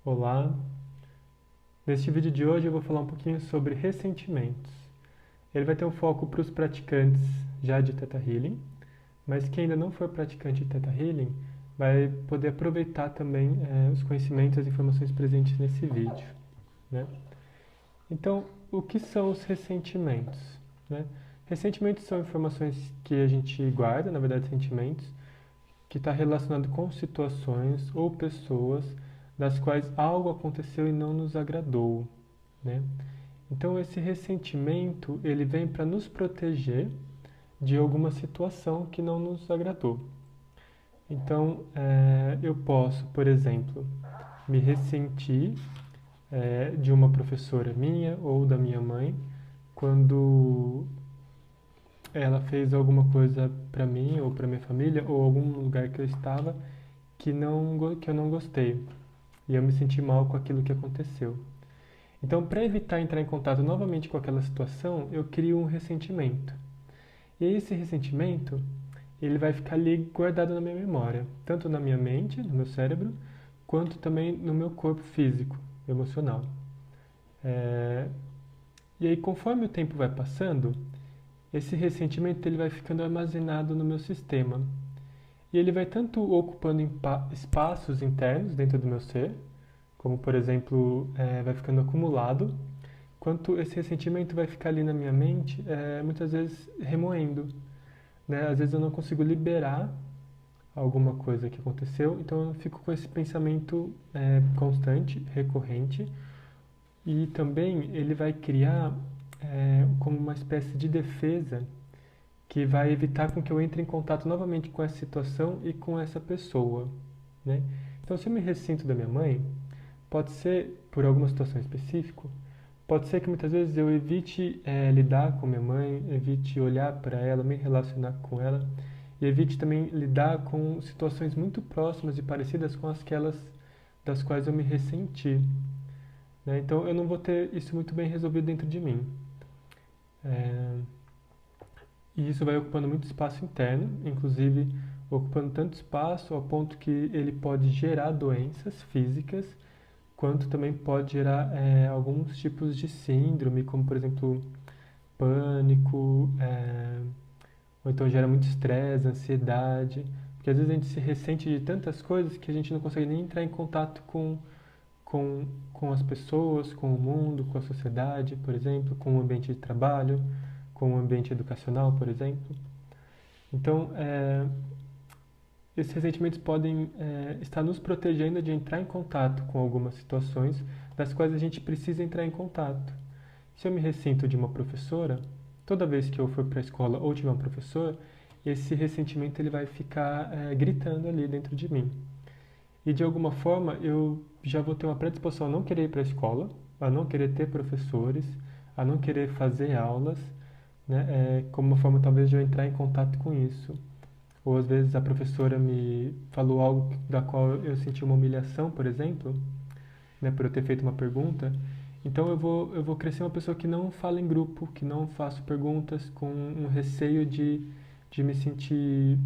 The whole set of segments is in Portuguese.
Olá, neste vídeo de hoje eu vou falar um pouquinho sobre ressentimentos. Ele vai ter um foco para os praticantes já de Theta Healing, mas quem ainda não for praticante de Theta Healing vai poder aproveitar também os conhecimentos e as informações presentes nesse vídeo, né? Então, o que são os ressentimentos, né? Ressentimentos são informações que a gente guarda, na verdade, sentimentos, que está relacionado com situações ou pessoas das quais algo aconteceu e não nos agradou, né? Então esse ressentimento ele vem para nos proteger de alguma situação que não nos agradou. Então eu posso, por exemplo, me ressentir de uma professora minha ou da minha mãe quando ela fez alguma coisa para mim ou para minha família ou algum lugar que eu estava que eu não gostei e eu me senti mal com aquilo que aconteceu. Então, para evitar entrar em contato novamente com aquela situação, eu crio um ressentimento. E esse ressentimento, ele vai ficar ali guardado na minha memória, tanto na minha mente, no meu cérebro, quanto também no meu corpo físico, emocional. É, E aí, conforme o tempo vai passando, esse ressentimento ele vai ficando armazenado no meu sistema. E ele vai tanto ocupando espaços internos dentro do meu ser, como por exemplo, vai ficando acumulado, quanto esse ressentimento vai ficar ali na minha mente, muitas vezes remoendo, né? Às vezes eu não consigo liberar alguma coisa que aconteceu, então eu fico com esse pensamento constante, recorrente, e também ele vai criar como uma espécie de defesa que vai evitar com que eu entre em contato novamente com essa situação e com essa pessoa, né? Então, se eu me ressinto da minha mãe, pode ser por alguma situação específica, pode ser que muitas vezes eu evite lidar com minha mãe, evite olhar para ela, me relacionar com ela, e evite também lidar com situações muito próximas e parecidas com aquelas das quais eu me ressenti, né? Então, eu não vou ter isso muito bem resolvido dentro de mim. É, E isso vai ocupando muito espaço interno, inclusive ocupando tanto espaço ao ponto que ele pode gerar doenças físicas, quanto também pode gerar alguns tipos de síndrome, como por exemplo pânico, ou então gera muito estresse, ansiedade, porque às vezes a gente se ressente de tantas coisas que a gente não consegue nem entrar em contato com, com as pessoas, com o mundo, com a sociedade, por exemplo, com o ambiente de trabalho, com o ambiente educacional, por exemplo. Então, esses ressentimentos podem estar nos protegendo de entrar em contato com algumas situações das quais a gente precisa entrar em contato. Se eu me ressinto de uma professora, toda vez que eu for para a escola ou tiver um professor, esse ressentimento ele vai ficar gritando ali dentro de mim. E de alguma forma eu já vou ter uma predisposição a não querer ir para a escola, a não querer ter professores, a não querer fazer aulas, né? Como uma forma talvez de eu entrar em contato com isso. Ou às vezes a professora me falou algo da qual eu senti uma humilhação, por exemplo, né, por eu ter feito uma pergunta. Então eu vou crescer uma pessoa que não fala em grupo, que não faço perguntas com um receio de me sentir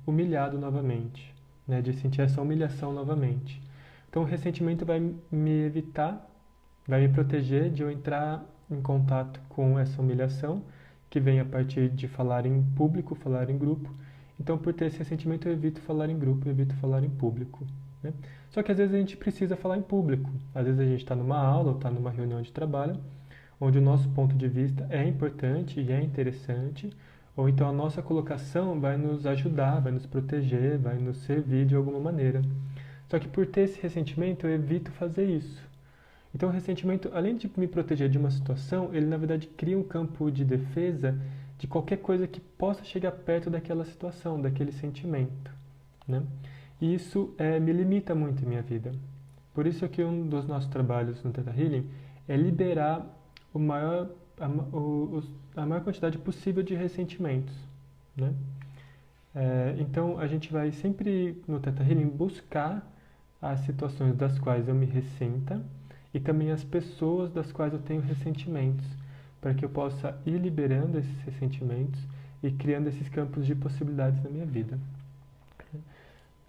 humilhado novamente, né, de sentir essa humilhação novamente. Então o ressentimento vai me evitar, vai me proteger de eu entrar em contato com essa humilhação que vem a partir de falar em público, falar em grupo. Então, por ter esse ressentimento, eu evito falar em grupo, eu evito falar em público, né? Só que às vezes a gente precisa falar em público. Às vezes a gente está numa aula ou está numa reunião de trabalho, onde o nosso ponto de vista é importante e é interessante, ou então a nossa colocação vai nos ajudar, vai nos proteger, vai nos servir de alguma maneira. Só que por ter esse ressentimento, eu evito fazer isso. Então, o ressentimento, além de me proteger de uma situação, ele na verdade cria um campo de defesa de qualquer coisa que possa chegar perto daquela situação, daquele sentimento, né? E isso me limita muito em minha vida. Por isso que um dos nossos trabalhos no Theta Healing é liberar o maior, a maior quantidade possível de ressentimentos, né? Então, a gente vai sempre no Theta Healing buscar as situações das quais eu me ressinta e também as pessoas das quais eu tenho ressentimentos, para que eu possa ir liberando esses ressentimentos e criando esses campos de possibilidades na minha vida.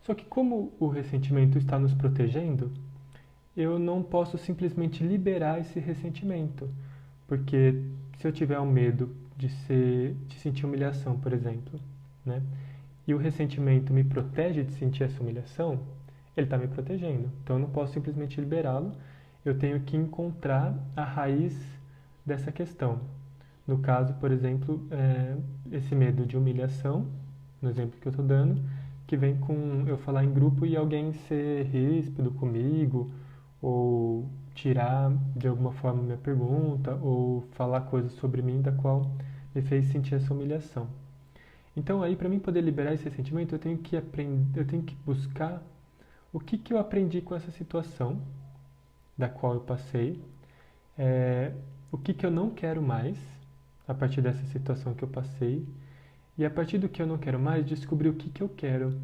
Só que como o ressentimento está nos protegendo, eu não posso simplesmente liberar esse ressentimento, porque se eu tiver um medo de sentir humilhação, por exemplo, né? E o ressentimento me protege de sentir essa humilhação, ele está me protegendo. Então eu não posso simplesmente liberá-lo, eu tenho que encontrar a raiz dessa questão. No caso, por exemplo, esse medo de humilhação, no exemplo que eu estou dando, que vem com eu falar em grupo e alguém ser ríspido comigo, ou tirar de alguma forma minha pergunta, ou falar coisas sobre mim da qual me fez sentir essa humilhação. Então aí, para mim poder liberar esse sentimento, eu tenho que aprender, eu tenho que buscar o que eu aprendi com essa situação da qual eu passei, é, o que eu não quero mais a partir dessa situação que eu passei, e a partir do que eu não quero mais, descobrir o que eu quero.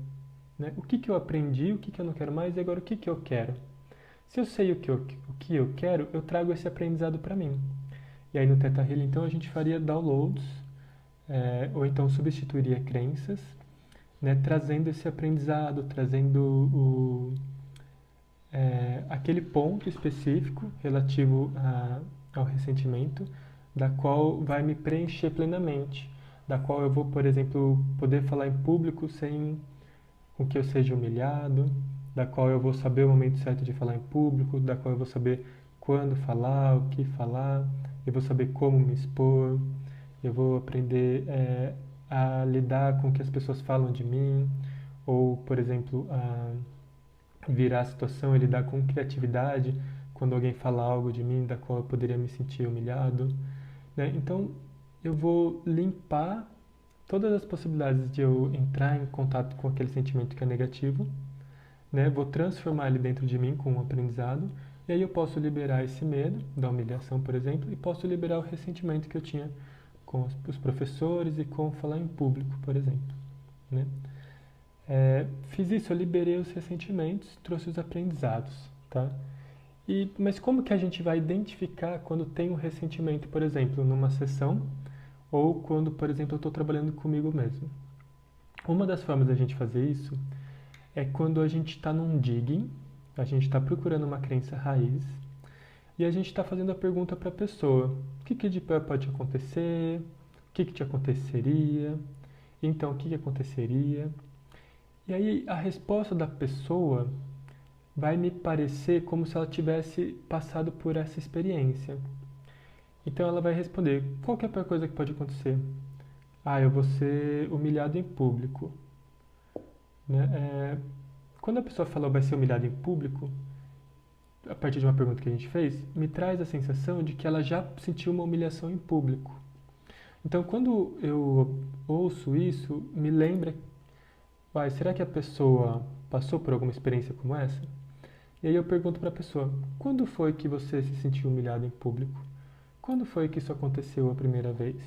Né? O que eu aprendi, o que eu não quero mais, e agora o que eu quero. Se eu sei o que eu quero, eu trago esse aprendizado para mim. E aí no Theta Healing, então, a gente faria downloads, ou então substituiria crenças, né, trazendo esse aprendizado, trazendo aquele ponto específico relativo ao ressentimento, da qual vai me preencher plenamente, da qual eu vou, por exemplo, poder falar em público sem com que eu seja humilhado, da qual eu vou saber o momento certo de falar em público, da qual eu vou saber quando falar, o que falar, eu vou saber como me expor, eu vou aprender a lidar com o que as pessoas falam de mim, ou, por exemplo, a virar a situação e lidar com criatividade quando alguém fala algo de mim da qual eu poderia me sentir humilhado. Né? Então, eu vou limpar todas as possibilidades de eu entrar em contato com aquele sentimento que é negativo, né? Vou transformar ele dentro de mim com um aprendizado, e aí eu posso liberar esse medo da humilhação, por exemplo, e posso liberar o ressentimento que eu tinha com os professores e com falar em público, por exemplo. Né? Fiz isso, eu liberei os ressentimentos, trouxe os aprendizados, tá? Mas como que a gente vai identificar quando tem um ressentimento, por exemplo, numa sessão, ou quando, por exemplo, eu estou trabalhando comigo mesmo? Uma das formas da gente fazer isso é quando a gente está num digging, a gente está procurando uma crença raiz, e a gente está fazendo a pergunta para a pessoa: o que de pior pode acontecer? O que te aconteceria? Então, o que aconteceria? E aí a resposta da pessoa vai me parecer como se ela tivesse passado por essa experiência. Então ela vai responder: qual que é a pior coisa que pode acontecer? Ah, eu vou ser humilhado em público. Né? Quando a pessoa fala vai ser humilhada em público, a partir de uma pergunta que a gente fez, me traz a sensação de que ela já sentiu uma humilhação em público. Então, quando eu ouço isso, me lembra, será que a pessoa passou por alguma experiência como essa? E aí eu pergunto para a pessoa: quando foi que você se sentiu humilhado em público? Quando foi que isso aconteceu a primeira vez?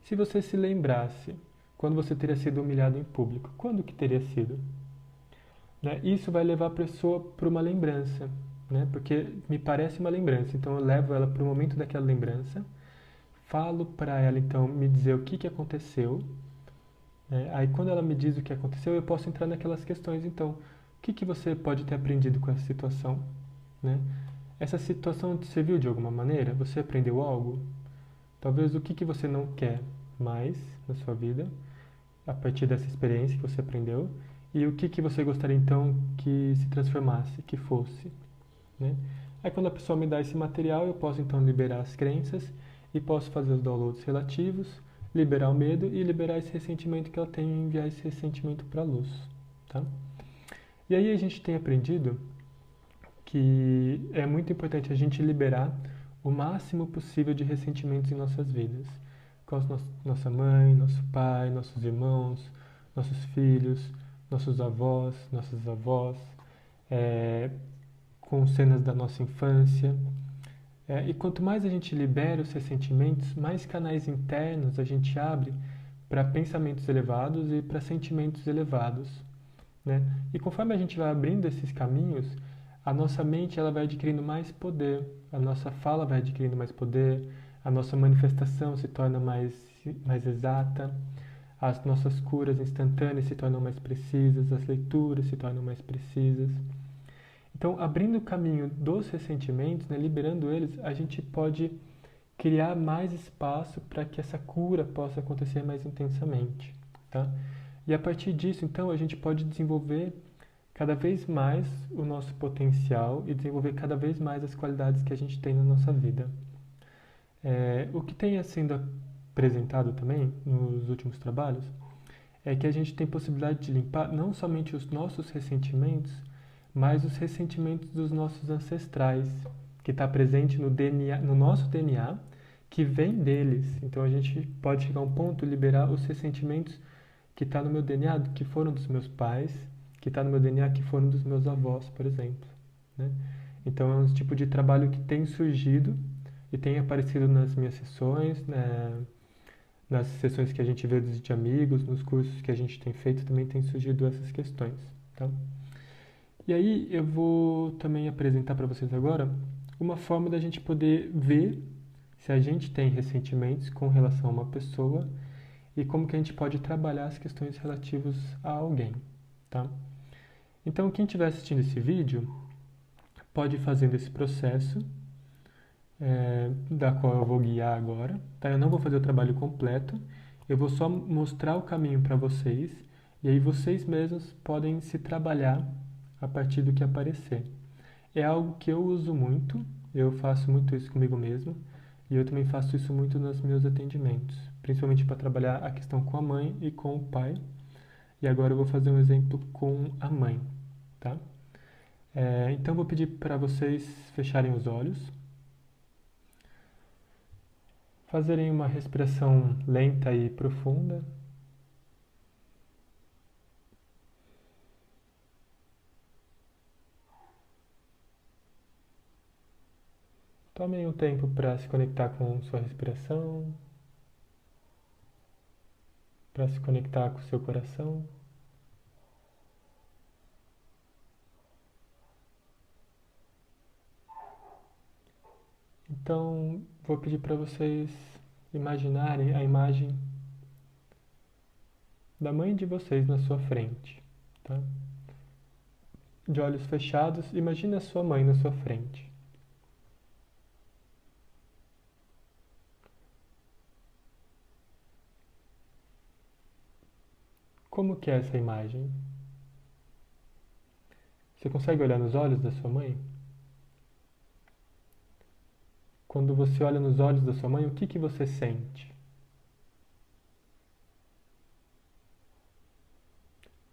Se você se lembrasse quando você teria sido humilhado em público, quando que teria sido? Né? Isso vai levar a pessoa para uma lembrança, né? Porque me parece uma lembrança, então eu levo ela para o momento daquela lembrança, falo para ela então me dizer o que aconteceu, né? Aí quando ela me diz o que aconteceu, eu posso entrar naquelas questões, então, o que você pode ter aprendido com essa situação? Né? Essa situação te serviu de alguma maneira? Você aprendeu algo? Talvez o que você não quer mais na sua vida, a partir dessa experiência que você aprendeu, e o que você gostaria então que se transformasse, que fosse. Né? Aí quando a pessoa me dá esse material, eu posso então liberar as crenças e posso fazer os downloads relativos, liberar o medo e liberar esse ressentimento que ela tem e enviar esse ressentimento para a luz. Tá? E aí a gente tem aprendido que é muito importante a gente liberar o máximo possível de ressentimentos em nossas vidas. Com nossa mãe, nosso pai, nossos irmãos, nossos filhos, nossos avós, nossas avós, com cenas da nossa infância. E quanto mais a gente libera os ressentimentos, mais canais internos a gente abre para pensamentos elevados e para sentimentos elevados. Né? E conforme a gente vai abrindo esses caminhos, a nossa mente ela vai adquirindo mais poder, a nossa fala vai adquirindo mais poder, a nossa manifestação se torna mais exata, as nossas curas instantâneas se tornam mais precisas, as leituras se tornam mais precisas. Então, abrindo o caminho dos ressentimentos, né, liberando eles, a gente pode criar mais espaço para que essa cura possa acontecer mais intensamente, tá? E a partir disso, então, a gente pode desenvolver cada vez mais o nosso potencial e desenvolver cada vez mais as qualidades que a gente tem na nossa vida. O que tem sendo apresentado também nos últimos trabalhos é que a gente tem possibilidade de limpar não somente os nossos ressentimentos, mas os ressentimentos dos nossos ancestrais, que está presente no DNA, no nosso DNA, que vem deles. Então a gente pode chegar a um ponto de liberar os ressentimentos que está no meu DNA, que foram dos meus pais, que está no meu DNA, que foram dos meus avós, por exemplo, né? Então é um tipo de trabalho que tem surgido e tem aparecido nas minhas sessões, né? Nas sessões que a gente vê de amigos, nos cursos que a gente tem feito, também tem surgido essas questões, tá? E aí eu vou também apresentar para vocês agora uma forma da gente poder ver se a gente tem ressentimentos com relação a uma pessoa e como que a gente pode trabalhar as questões relativas a alguém, tá? Então, quem estiver assistindo esse vídeo pode ir fazendo esse processo, da qual eu vou guiar agora, tá? Eu não vou fazer o trabalho completo, eu vou só mostrar o caminho para vocês e aí vocês mesmos podem se trabalhar a partir do que aparecer. É algo que eu uso muito, eu faço muito isso comigo mesmo e eu também faço isso muito nos meus atendimentos, principalmente para trabalhar a questão com a mãe e com o pai. E agora eu vou fazer um exemplo com a mãe, tá? Então eu vou pedir para vocês fecharem os olhos, fazerem uma respiração lenta e profunda. Tomem um tempo para se conectar com sua respiração, para se conectar com seu coração. Então, vou pedir para vocês imaginarem a imagem da mãe de vocês na sua frente, tá? De olhos fechados, imagine a sua mãe na sua frente. Como que é essa imagem? Você consegue olhar nos olhos da sua mãe? Quando você olha nos olhos da sua mãe, o que que você sente?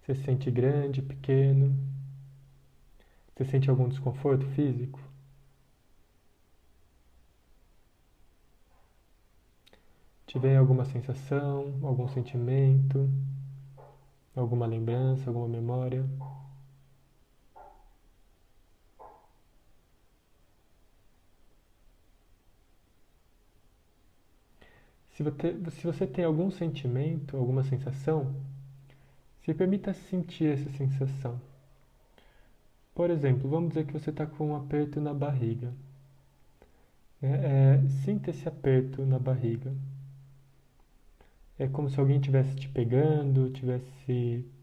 Você se sente grande, pequeno? Você sente algum desconforto físico? Te vem alguma sensação, algum sentimento, alguma lembrança, alguma memória? Se você tem algum sentimento, alguma sensação, se permita sentir essa sensação. Por exemplo, vamos dizer que você está com um aperto na barriga, né? Sinta esse aperto na barriga. É como se alguém estivesse te pegando,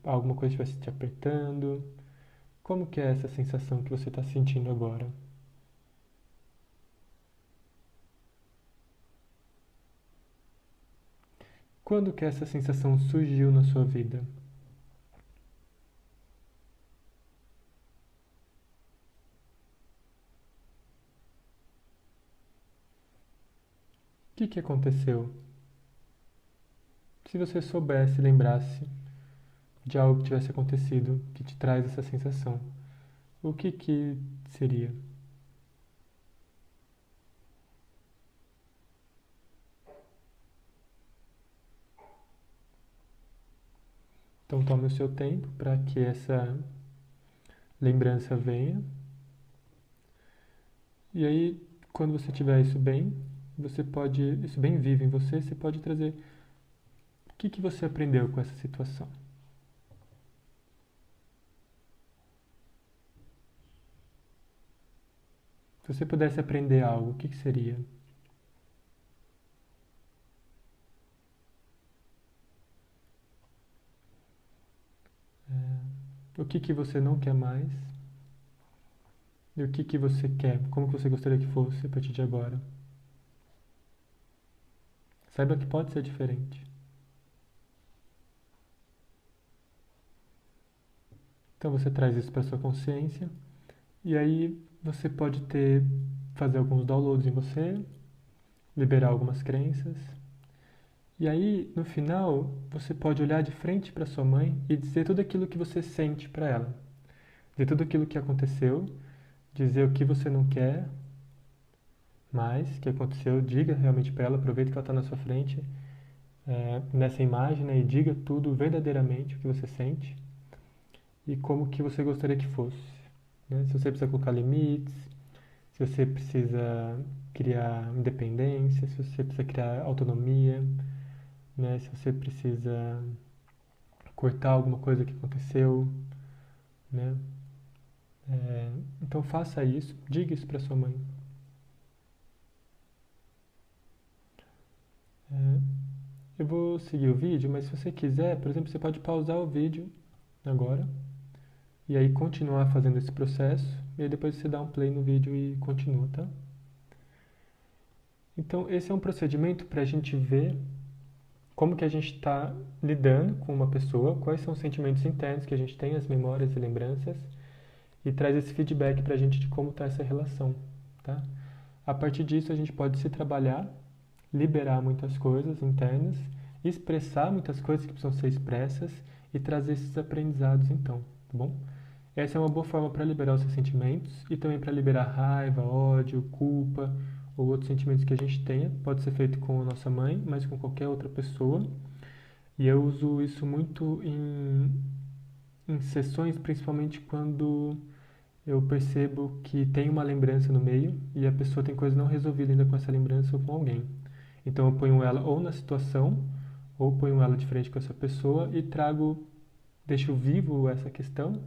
alguma coisa estivesse te apertando. Como que é essa sensação que você está sentindo agora? Quando que essa sensação surgiu na sua vida? O que que aconteceu? Se você soubesse, lembrasse de algo que tivesse acontecido que te traz essa sensação, o que que seria? Então tome o seu tempo para que essa lembrança venha. E aí, quando você tiver isso bem, isso bem vivo em você, você pode trazer o que que você aprendeu com essa situação. Se você pudesse aprender algo, o que que seria? O que que você não quer mais? E o que você quer? Como que você gostaria que fosse a partir de agora? Saiba que pode ser diferente. Então você traz isso para sua consciência e aí você pode fazer alguns downloads em você, liberar algumas crenças. E aí, no final, você pode olhar de frente para sua mãe e dizer tudo aquilo que você sente para ela. Dizer tudo aquilo que aconteceu, dizer o que você não quer mais que aconteceu, diga realmente para ela, aproveita que ela está na sua frente, nessa imagem, né, e diga tudo verdadeiramente o que você sente e como que você gostaria que fosse. Né? Se você precisa colocar limites, se você precisa criar independência, se você precisa criar autonomia, né? Se você precisa cortar alguma coisa que aconteceu, né? Então faça isso, diga isso para sua mãe. É, eu vou seguir o vídeo, mas se você quiser, por exemplo, você pode pausar o vídeo agora e aí continuar fazendo esse processo e aí depois você dá um play no vídeo e continua, tá? Então esse é um procedimento para a gente ver como que a gente está lidando com uma pessoa, quais são os sentimentos internos que a gente tem, as memórias e lembranças, e traz esse feedback para a gente de como está essa relação, tá? A partir disso a gente pode se trabalhar, liberar muitas coisas internas, expressar muitas coisas que precisam ser expressas e trazer esses aprendizados então, tá bom? Essa é uma boa forma para liberar os seus sentimentos e também para liberar raiva, ódio, culpa ou outros sentimentos que a gente tenha. Pode ser feito com a nossa mãe, mas com qualquer outra pessoa. E eu uso isso muito em sessões, principalmente quando eu percebo que tem uma lembrança no meio e a pessoa tem coisa não resolvida ainda com essa lembrança ou com alguém. Então eu ponho ela ou na situação, ou ponho ela de frente com essa pessoa e deixo vivo essa questão,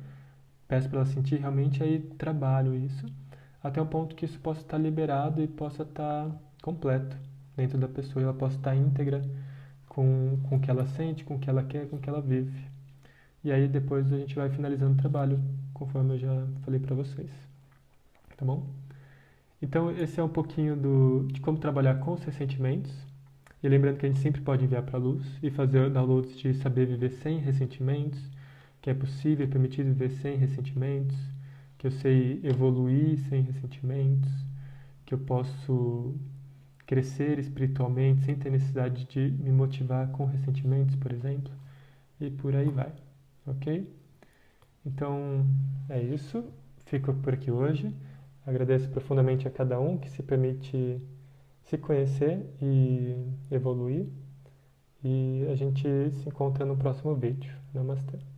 peço para ela sentir realmente, aí trabalho isso, até o ponto que isso possa estar liberado e possa estar completo dentro da pessoa, e ela possa estar íntegra com o que ela sente, com o que ela quer, com o que ela vive. E aí depois a gente vai finalizando o trabalho, conforme eu já falei para vocês. Tá bom? Então esse é um pouquinho de como trabalhar com os ressentimentos. E lembrando que a gente sempre pode enviar para a luz e fazer downloads de saber viver sem ressentimentos, que é possível, é permitido viver sem ressentimentos, que eu sei evoluir sem ressentimentos, que eu posso crescer espiritualmente sem ter necessidade de me motivar com ressentimentos, por exemplo, e por aí vai, ok? Então é isso, fico por aqui hoje. Agradeço profundamente a cada um que se permite se conhecer e evoluir. E a gente se encontra no próximo vídeo. Namastê.